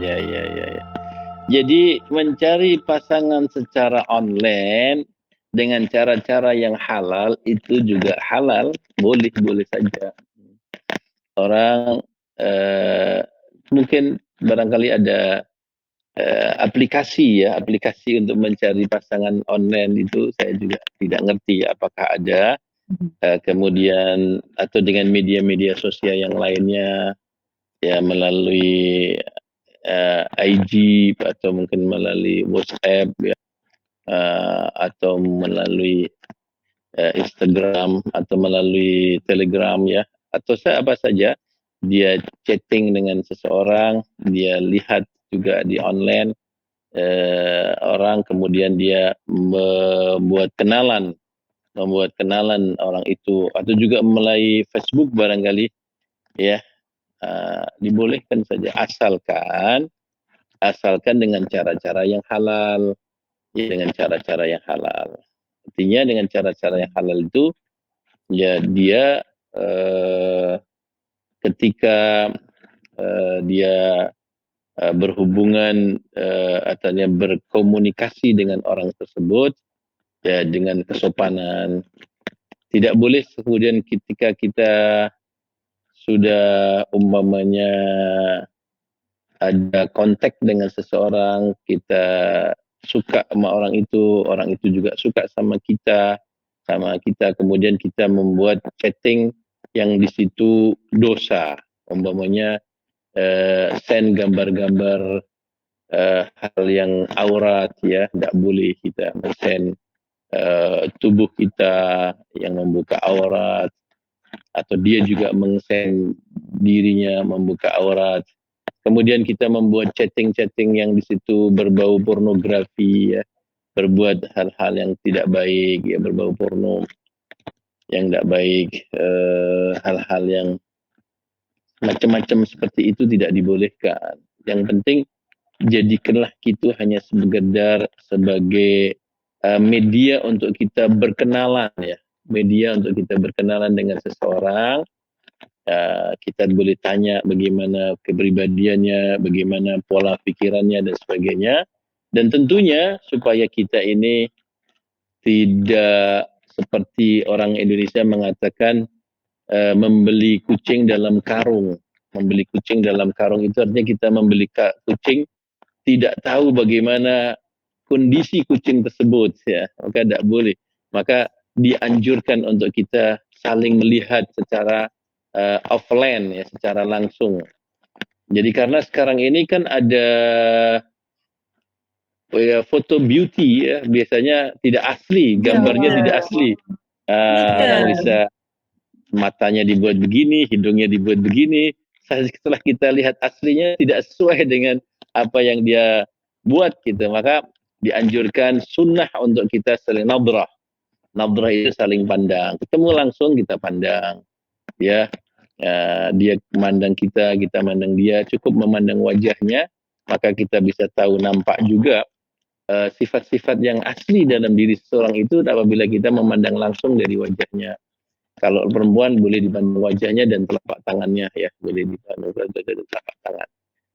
Ya, ya, ya, ya. Jadi mencari pasangan secara online dengan cara-cara yang halal itu juga halal, boleh-boleh saja. Orang, mungkin barangkali ada, aplikasi untuk mencari pasangan online itu saya juga tidak ngerti ya apakah ada, kemudian atau dengan media-media sosial yang lainnya, ya melalui, IG atau mungkin melalui WhatsApp ya, atau melalui, Instagram atau melalui Telegram ya, atau apa saja, dia chatting dengan seseorang, dia lihat juga di online, orang kemudian dia membuat kenalan orang itu atau juga melalui Facebook barangkali ya, dibolehkan saja asalkan dengan cara-cara yang halal, ya dengan cara-cara yang halal. Artinya dengan cara-cara yang halal itu, ya dia, eee, ketika, dia, berhubungan, artinya berkomunikasi dengan orang tersebut, ya dengan kesopanan. Tidak boleh kemudian ketika kita sudah umpamanya ada kontak dengan seseorang, kita suka sama orang itu juga suka sama kita, kemudian kita membuat chatting yang di situ dosa. Umpamanya, send gambar-gambar, hal yang aurat ya, tidak boleh kita send tubuh kita yang membuka aurat, atau dia juga meng-send dirinya membuka aurat. Kemudian kita membuat chatting-chatting yang di situ berbau pornografi ya, berbuat hal-hal yang tidak baik ya, berbau porno yang tidak baik, hal-hal yang macam-macam seperti itu tidak dibolehkan. Yang penting jadikanlah itu hanya sekedar sebagai, media untuk kita berkenalan ya, media untuk kita berkenalan dengan seseorang. Kita boleh tanya bagaimana kepribadiannya, bagaimana pola pikirannya dan sebagainya. Dan tentunya supaya kita ini tidak seperti orang Indonesia mengatakan, membeli kucing dalam karung. Membeli kucing dalam karung itu artinya kita membeli kucing tidak tahu bagaimana kondisi kucing tersebut ya, maka tidak boleh. Maka dianjurkan untuk kita saling melihat secara, offline ya, secara langsung. Jadi karena sekarang ini kan ada, ya foto beauty ya, biasanya tidak asli, Iya, gambarnya tidak asli. Orang iya. bisa matanya dibuat begini, hidungnya dibuat begini, setelah kita lihat aslinya tidak sesuai dengan apa yang dia buat gitu. Maka dianjurkan sunnah untuk kita saling nadrah. Nadrah itu saling pandang. Ketemu langsung kita pandang. Ya, dia memandang kita memandang dia, cukup memandang wajahnya, maka kita bisa tahu nampak juga sifat-sifat yang asli dalam diri seseorang itu apabila kita memandang langsung dari wajahnya. Kalau perempuan boleh dipandang wajahnya dan telapak tangannya ya, boleh dipandang dari telapak tangan.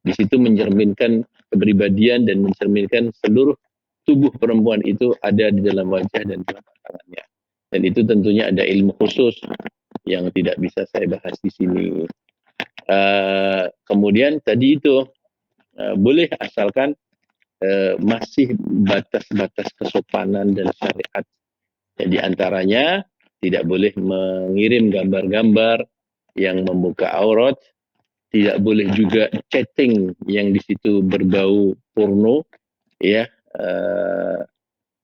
Di situ mencerminkan kepribadian dan mencerminkan seluruh tubuh perempuan itu ada di dalam wajah dan telapak tangannya. Dan itu tentunya ada ilmu khusus yang tidak bisa saya bahas di sini. Kemudian tadi itu boleh asalkan masih batas-batas kesopanan dan syariat. Jadi antaranya tidak boleh mengirim gambar-gambar yang membuka aurat, tidak boleh juga chatting yang di situ berbau porno, ya,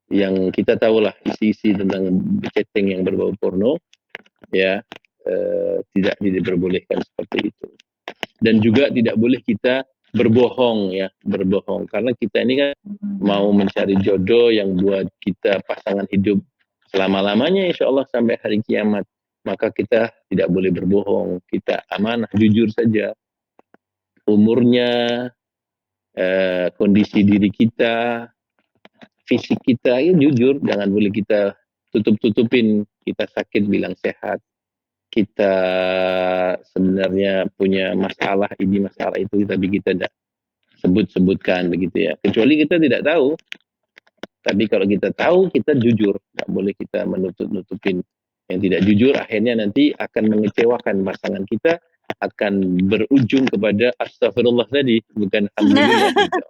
yang kita tahulah isi-isi tentang chatting yang berbau porno, ya, tidak diperbolehkan seperti itu. Dan juga tidak boleh kita berbohong ya, berbohong karena kita ini kan mau mencari jodoh yang buat kita pasangan hidup selama-lamanya insya Allah sampai hari kiamat. Maka kita tidak boleh berbohong, kita amanah, jujur saja. Umurnya, kondisi diri kita, fisik kita, ya jujur, jangan boleh kita tutup-tutupin. Kita sakit bilang sehat, kita sebenarnya punya masalah ini masalah itu, tapi kita tidak sebut-sebutkan begitu ya. Kecuali kita tidak tahu, tapi kalau kita tahu kita jujur, nggak boleh kita menutup-nutupin. Yang tidak jujur akhirnya nanti akan mengecewakan pasangan kita, akan berujung kepada astagfirullah tadi, bukan alhamdulillah gitu.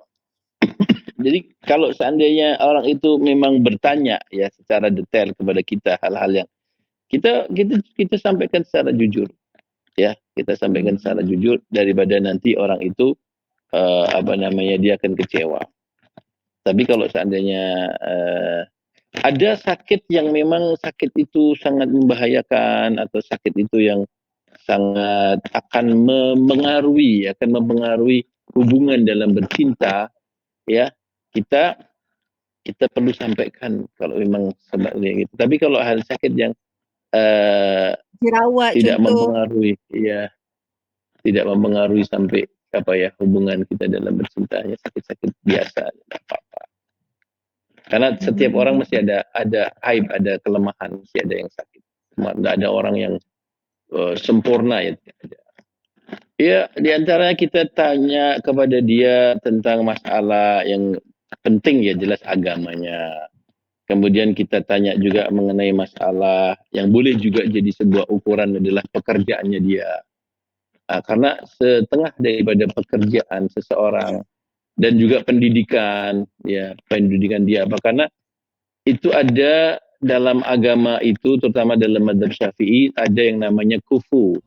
Jadi kalau seandainya orang itu memang bertanya ya secara detail kepada kita hal-hal yang kita sampaikan secara jujur ya, kita sampaikan secara jujur daripada nanti orang itu apa namanya, dia akan kecewa. Tapi kalau seandainya ada sakit yang memang sakit itu sangat membahayakan atau sakit itu yang sangat akan mempengaruhi hubungan dalam bercinta ya, kita kita perlu sampaikan kalau memang sebabnya gitu. Tapi kalau hal sakit yang Jerawat tidak contoh. mempengaruhi, iya, tidak mempengaruhi sampai apa ya, hubungan kita dalam bercinta, hanya sakit-sakit biasa, tidak apa-apa. Karena setiap orang mesti ada aib, ada kelemahan, mesti ada yang sakit. Nggak ada orang yang sempurna ya. Ya, di antaranya kita tanya kepada dia tentang masalah yang penting ya, jelas agamanya. Kemudian kita tanya juga mengenai masalah yang boleh juga jadi sebuah ukuran adalah pekerjaannya dia. Karena setengah daripada pekerjaan seseorang dan juga pendidikan, ya pendidikan dia apa, karena itu ada dalam agama itu, terutama dalam madzhab Syafi'i, ada yang namanya kufu.